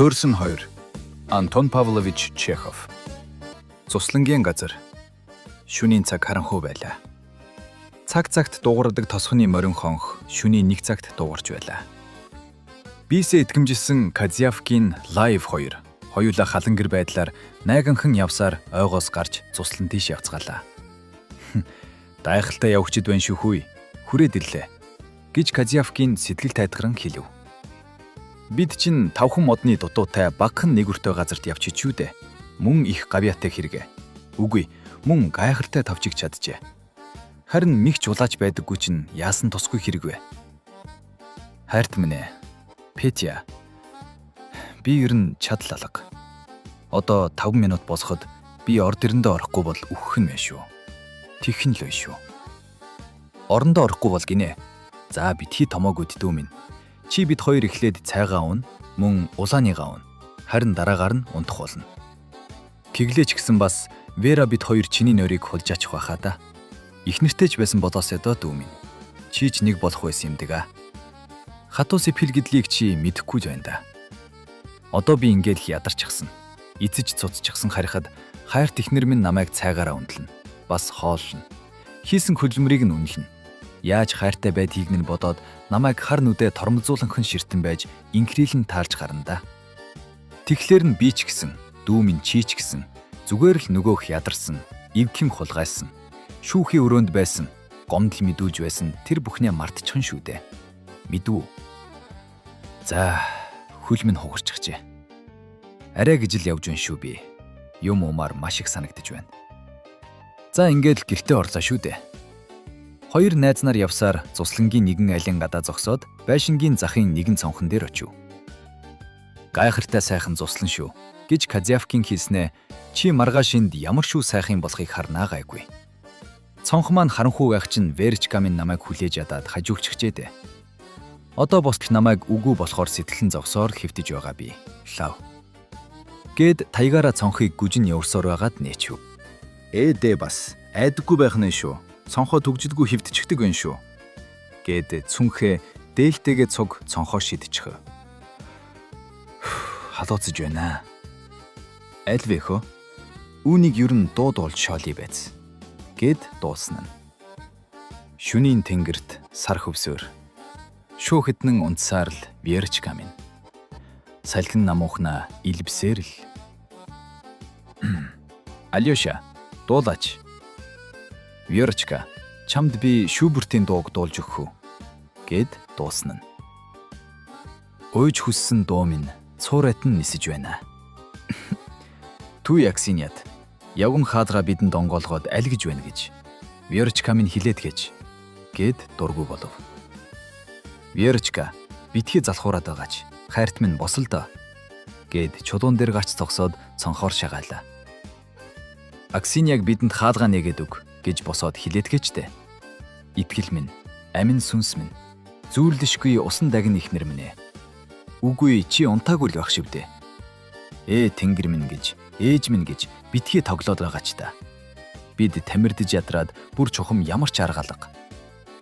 Төөрсөн 2. Антон Павлович Чехов. Цуслангийн газар. Шөнийн цаг харанхуй байлаа. Цагт дуугардаг тосхны морин хонх шөнийн 1 цагт дуугарч байлаа. Бисээ итгэмжилсэн Казиавкийн лайв 2. Хоёулаа халангэр байдлаар найганхан явсаар ойгоос гарч цуслан тийш явцгаалаа. Дайхалтай явагчд байна шүү хүй. Хүрээд ирлээ гэж Казиавкийн сэтгэл тайтгаран хэлв. Бид чинь 5 модны дутуутай багхан нэгүртэй газарт явчих юу дээ. Мөн их гавьяатай хэрэгэ. Үгүй, мөн гайхалтай тавчиг чаджээ. Харин мигч улаач байдаггүй чинь яасан тусгүй хэрэг вэ? Хайрт минь ээ. Петя. Би ер нь чадал алга. Одоо 5 минут босоход би орд ирэндээ орохгүй бол үхэх нь байна шүү. Тэхэн л бай шүү. Орондоо орохгүй бол гинэ. За битгий томоогүй дүү минь. Чи бид хоёр эхлээд цайгаа уун, мөн улааныгаа уун. Харин дараагаар нь унтах болно. Киглээч гисэн бас Вера бид хоёр чиний нойрыг хулж ачих байхаа да. Их нэртэйч байсан бодоосоо дүү минь. Чи ч нэг болох байсан юм дэга. Хатуу сэпхэл гэдлийг чи мэдэхгүй л байна да. Одоо би ингээд ядарчихсан. Эцэж цуцчихсан харихад хайрт ихнэр минь намайг цайгаараа унтлана. Бас хооллно. Хийсэн хөдөлмөрийг нь үнэлнэ. Яаж хайртай байдгийг нь бодоод намайг хар нүдэ тормолзууланхан ширтэн байж инкрилэн таарч гарна да. Тэгэхээр нь би ч гэсэн, дүү минь чи ч гэсэн зүгээр л нөгөөх ядарсан, эвгхэн хулгайсан, шүүхийн өрөөнд байсан, гомдол мэдүүлж байсан тэр бүхнээ мартчихын шүү дээ. Мэдв. За, хөл минь хугарчихжээ. Арай гэж л явж байна шүү би. Юм уумаар маш их санагдаж байна. За ингээд л гэртээ орлоо шүү дээ. Хоёр найз нар явсаар цуслангийн нэгэн айлын гадаа зогсоод байшингийн захын нэгэн цонхон дээр очив. Гайхартай сайхан цуслан шүү гэж Казиавкийн хэлснэ. Чи маргаашинд ямар шүү сайхан болохыг харнаа гайгүй. Цонх маань харанхуй байх чинь Верчка минь намайг хүлээж ядаад хажуугчжээ дээ. Одоо босч намайг үгүй болохоор сэтгэлэн зогсоор хэвтэж байгаа би. Лав. Гэд таягаараа цонхыг гүжин явсаар байгаад нээчв. Дэ бас айдаггүй байх нь шүү. Цонхоо төгждгүү хөвтчихдэг байна шүү. Гэд цүнхээ дээлтэйгээ цуг цонхоо шидчихв. Халууцж байна. Аль вэ хөө? Үүнийг ер нь дууд болж шоолий байц. Гэд дуусна. Шөнийн тэнгэрт сар хөвсөөр. Шүүхэднэн унтсаар л Верчка минь. Салхин намуухна илбсээр л. Алёша, дуулаач. Верчка, чамд би шүүбүртийн дууг дуулж өгөх үү? Гэд дуусна. Уйж хүссэн дуу минь цуурайтан нисэж байна. Түй Аксиньят, явган хаалгаа бидэнд онгоолгоод аль гэж байна гэж. Верчка минь хилээд гэж. Гэд дургүй болов. Верчка, битгий залхуураад байгаач. Хайрт минь босол доо. Гэд чулуун дээр гарч зогсоод цонхоор шагаалаа. Аксиньяг бидэнд хаалгаа нэгээд өг гэж босоод хилээдгээчтэй. Итгэл минь, амин сүнс минь, зүүрлэшгүй усан дагн ихнэр минь ээ. Үгүй чи унтаагүй л байх шивдэ. Тэнгэр минь гэж, ээж минь гэж битгий тоглоод байгаа ч та. Бид тамирдж ядраад бүр чухам ямар ч арга алга.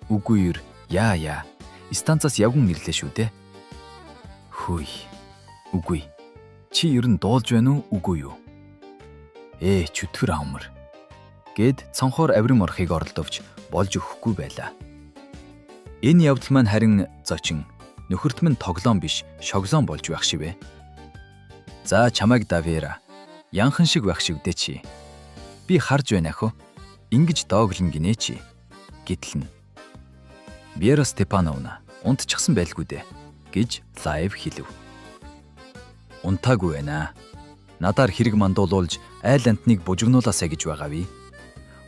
Үгүй ер, яа. Станцаас явган ирлээ шүү дээ. Хүй. Үгүй. Чи ер нь дуулж байна уу, үгүй юу? Чөтгөр амар. Гэд цонхоор аврим орохыг оролдовч болж өгөхгүй байлаа. Энэ явдал маань харин зочин, нөхөрт минь тоглоом биш, шоглоом болж байх шивэ. За чамайг Давера, янхан шиг байх шивдэ чи. Би харж байна хөө. Ингиж дооглон гинэ чи. Гэтлэн. Вера Степановна, унтчихсан байлгүй дээ гэж лайв хэлв. Унтаагүй байна. Надаар хэрэг мандуулуулж айл антныг бужигнуулаасаа гэж байгаа би.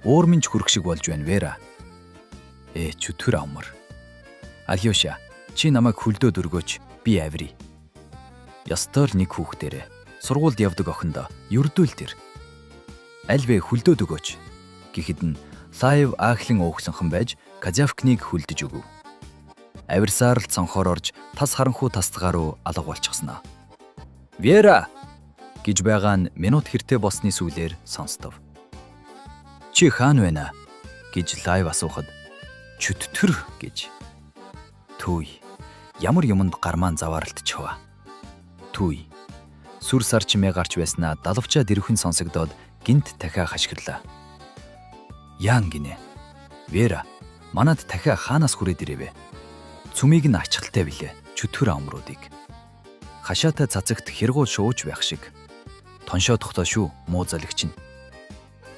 Уур минь ч хүрх шиг болж байна Вера. Чөтгөр амар. Алёша, чи намайг хөлдөөд өргөөч, би аври. Ястаар нэг хүүхдэрэ сургуульд явдаг охиндоо ердөөл тэр. Аль вэ хөлдөөд өгөөч гэхэд нь лайв ааглан уугланхан байж Казиавкнийг хөлдөж өгөв. Авирсаар л цонхоор орж тас харанхуй тасдгаа руу алга болчихсноо. Вера гэж байгаа нь минут хэртэ болсны сүүлээр сонстов. Чи хаана байна гэж лайв асуухад чөтгөр гэж. Түй. Ямар юмд гармаан завааралтчихва. Түй. Сүр сар чимээ гарч байснаа далавчаа дэрвхэн сонсогдоод гинт дахиа хашгирлаа. Яан гинэ. Вера, манад дахиа хаанаас хүрээд ирэвэ? Цүмийг нь ачхалтай билээ. Чөтгөр амруудыг. Хашаатай цацагт хэрэгуул шууж байх шиг. Тоншоо тогтоо шүү, муу залгич нь.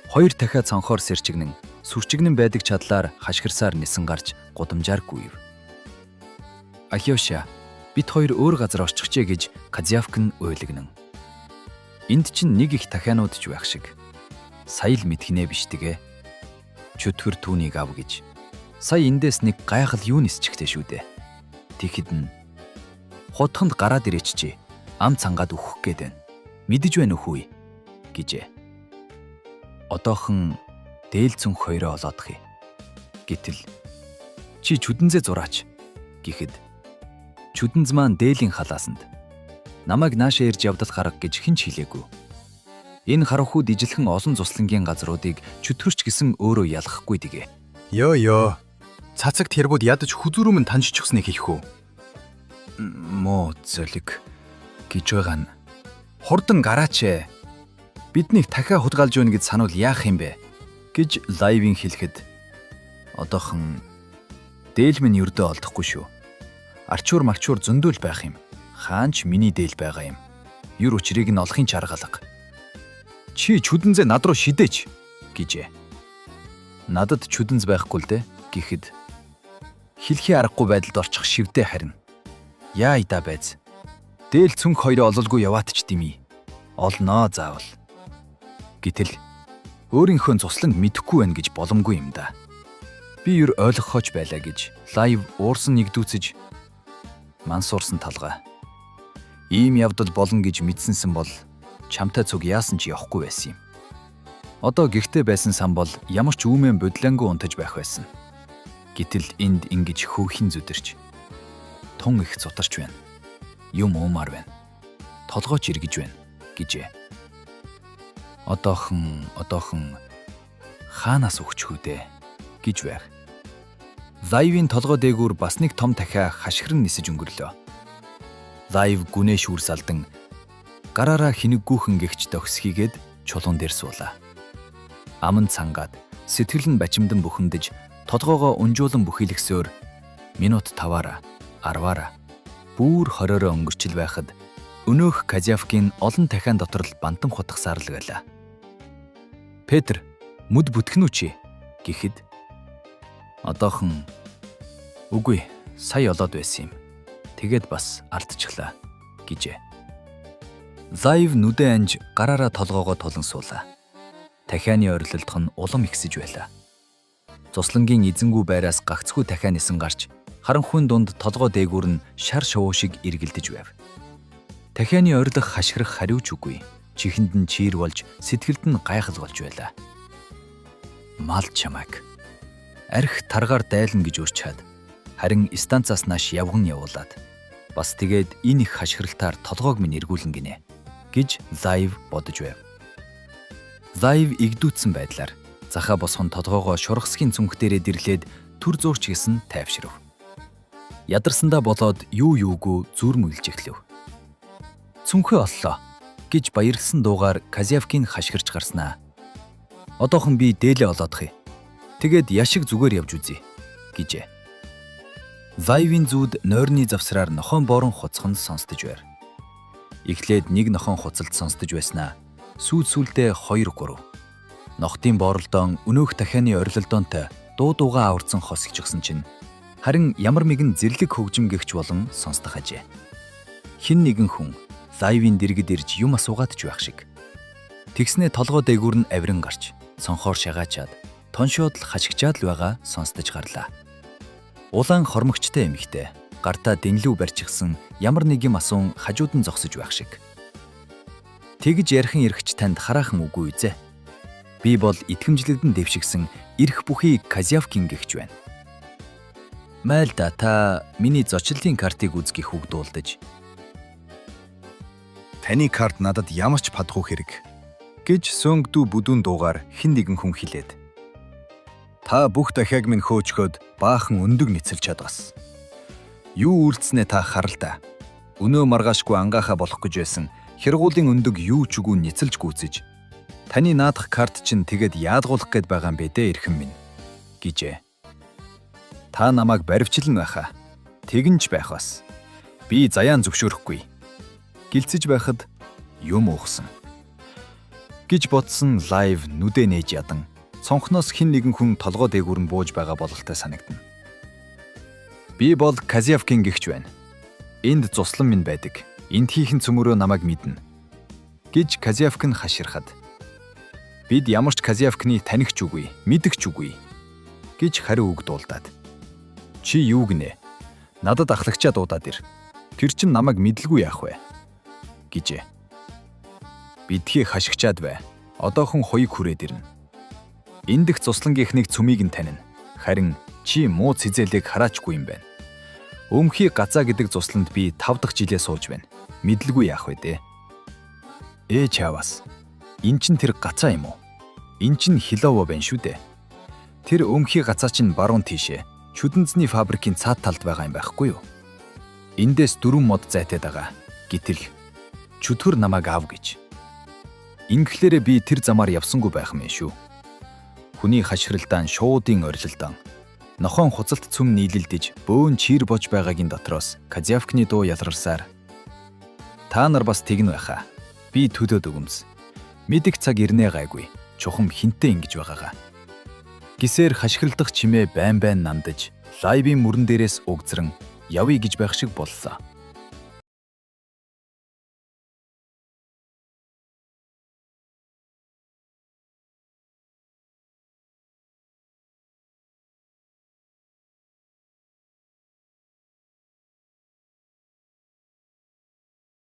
Хоёр дахиа цонхоор сэрчигнэн, сүрчигнэн байдаг чадлаар хашгирсаар нисэн гарч гудамжааргүй. Ахиоша, бид хоёр өөр газар орчихжээ гэж Казиавк нь уйлгнэн. Энд чинь нэг их дахианууд ч байх шиг. Сая л мэдхнэ биш тэгээ. Чөтгөр түүнийг ав гэж. Сая эндээс нэг гайхал юу нисчихтэй шүү дээ. Тэгэхэд нь хутханд гараад ирээч чи. Ам цангаад өөхөх гээд байна. Мэдэж байна үхүү гэжээ. Одоохон дээл цүнх хоёроо олоодох юм. Гэтэл чи чүдэнзээ зураач гэхэд чүдэнз маань дээлийн халаасанд намайг наашаа ирж явдал гарга гэж хинч хэлээгүй. Энэ харанхууд ижилхэн олон цуслангийн газруудыг чөтгөрч гисэн өөрөө ялахгүй дэгэ. Ёо. Цацагт хэрбүүд ядаж хүзүүрүүмэн таньжчихсныг хийх үү? Муу зөлиг гэж байгаа нь. Хурдан гараач ээ. Биднийг дахиа худгалж өгнө гэж сануул яах юм бэ? Гэж лайвын хэлэхэд одоохон дээл минь ердөө олдохгүй шүү. Арчуур марчуур зөндөл байх юм. Хаанч миний дээл байгаа юм. Юр учрыг нь олохын чаргалга. Чи чүдэнзээ над руу шидээч гэжээ. Надад чүдэнз байхгүй л дээ гэхэд хэлхий аргагүй байдалд орчих шивдээ харин. Яа идаа байз. Дээл цүнх хоёроо ололгүй яваат ч дими. Олноо заавал. Гэтэл өөрийнхөө цусланд мэдэхгүй байна гэж боломгүй юм да. Би юр ойлгохооч байлаа гэж лайв уурсан нэгдүүцэж мансуурсан талгаа. Ийм явдал болно гэж мэдсэнсэн бол чамтай цуг яасан ч явахгүй байсан юм. Одоо гихтээ байсан сан бол ямар ч үүмэн бодлонгоо унтаж байх байсан. Гэтэл энд ингэж хөөхин зүдэрч тун их цутарч байна. Юм уумаар байна. Толгойч эргэж байна гэжээ. Одоохон хаанаас өгч хүүдээ гэж байх. Лайвын толгой дээгүүр бас нэг том дахиа хашгиран нисэж өнгөрлөө. Лайв гүнээ шүүрс алдан гараараа хинэггүйхэн гихч төгсхийгээд чулуун дээр суулаа. Аман цангаад сэтгэл нь бачимдан бухимдаж толгоогоо унжуулан бүхийлгсөөр минут 5-аараа 10-аараа бүр 20-ороо өнгөрчл байхад өнөөх Казиавкийн олон дахиан дотор л бантан хутгасаар л байлаа. Петр, мүд бүтгэн үү чи гэхэд одоохон үгүй сая олоод байсан юм. Тэгээд бас алдчихлаа гэжээ. Лайв нүдэ анж гараараа толгоогоо тулан суулаа. Дахианы орилолдох нь улам ихсэж байлаа. Цуслангийн эзэнгүү байраас гагцгүй дахиан нисэн гарч харанхуйн дунд толгой дээгүүр нь шар шувуу шиг эргэлдэж байв. Дахианы орилох хашгирах хариуч үгүй. Чихэнд нь чийр болж сэтгэлд нь гайхал болж байлаа. Мал чамайг арх таргаар дайлна гэж урчаад харин станцаас нааш явган явуулаад бас тэгээд энэ их хашгиралтаар толгойг минь эргүүлэн гинэ гэж лайв бодож байв. Лайв игдүүцсэн байдлаар захаа босхон толгоогоо шургасгийн цүнх дээрээ дэрлээд төр зуурч гисэн тайвшрав. Ядарсандаа болоод юугүй зүрм үйлж эхлэв. Цүнхээ оллоо гэж баярлсан дуугаар Казиавкийн хашгирч гарснаа. Одоохон би дээлээ олоодох юм. Тэгээд яшиг зүгээр явж үзье гэжээ. Лайвын зүүд нойрны завсраар нохон борон хуцханд сонсдож байр. Эхлээд нэг нохон хуцалд сонсдож байснаа сүүлдээ 2-3. Нохтын бооролдоон өнөөх дахианы орилолдоонтой дуугаа аварцсан хосгичсан чинь харин ямар нэгэн зэрлэг хөгжим гихч болон сонсдох ажээ. Хин нэгэн хүн лайвын дэргэд ирж юм асуугаад ч байх шиг. Тэгснээ толгой дээгүүр нь авиран гарч цонхоор шагаачаад тоншоод л хашигчаад л байгаа сонсдож гарлаа. Улаан хормогчтой эмэгтэй гартаа дэнлүү барьчихсан ямар нэг юм асуун хажууд нь зогсож байх шиг. Тэгж ярих эрхч танд хараахан үгүй үзээ. Би бол итгэмжлэгдэн дэвшигсэн эрх бүхий Казиавкийн гихч байна. Майлда та миний зочлолын картыг үзгийх үг дуулдаж. Таны карт надад ямар ч падахгүй хэрэг гэж сөнгдүү бүдүүн дуугаар хэн нэгэн хүн хэлээд. Та бүх дахиаг минь хөөчгөөд баахан өндөг нэцэлж чадгас. Юу үйлцснээ та харал та. Өнөө маргаашгүй ангахаа болох гэж байсан Хэрэгуулын өндөг юу ч үгүй ницэлж гүйцэж таны наадах карт чинь тэгэд яадгуулах гээд байгаа юм бэ дээ эрхэм минь гэжээ. Та намайг баривчлан байхаа. Тэгнж байх бас. Би заяан зөвшөөрөхгүй. Гэлцэж байхад юм уухсан. Гэж бодсон лайв нүдэ нээж ядан цонхноос хэн нэгэн хүн толгой дээгүүр нь бууж байгаа бололтой санагдана. Би бол Казиавкин гэгч байна. Энд цуслан минь байдаг. Энд хийхэн цөмөрөө намайг мэднэ. Гэж Казиавкин хаширхад. Бид ямар ч Казиавкны танигч үгүй, мэдэгч үгүй. Гэж хариу үг дуулдаад. Чи юу гинэ? Надад ахлагчаа дуудаад ир. Тэр чин намайг мэдлгүй яах вэ? Гэжээ. Бидхий хашигчаад бай. Одоохон хоёг хүрээд ирнэ. Эндх цуслангийнхнийг цөмийг нь танина. Харин чи муу цэзэлийг хараачгүй юм байна. Өмхий гацаа гэдэг цусланд би 5 дахь жилээ сууж байна. Мэдлгүй яах вэ дээ? Чаавас. Эн чин тэр гацаа юм уу? Эн чин Хилово байна шүү дээ. Тэр өмхий гацаа чин баруун тийшээ чүдэнцний фабрикийн цаад талд байгаа юм байхгүй юу? Эндээс 4 мод зайтаад байгаа. Гэтэл чөтгөр намайг аав гэж. Ингэлээрээ би тэр замаар явсангүй байх юм шүү. Хүний хаширалдаан шуудын орилолдон. Нохон хуцалт цөм нийлэлдэж бөөн чир бож байгаагийн дотроос Казиавкны дуу ялгарсаар та нар бас тэгнэ байхаа. Би төлөөд өгөмс. Мэдих цаг ирнэ гайгүй. Чухам хинтээ ингэж байгаагаа. Гисээр хашгиралдах чимээ байн нандаж лайвын мөрөн дээрээс угзран явъя гэж байх шиг боллоо.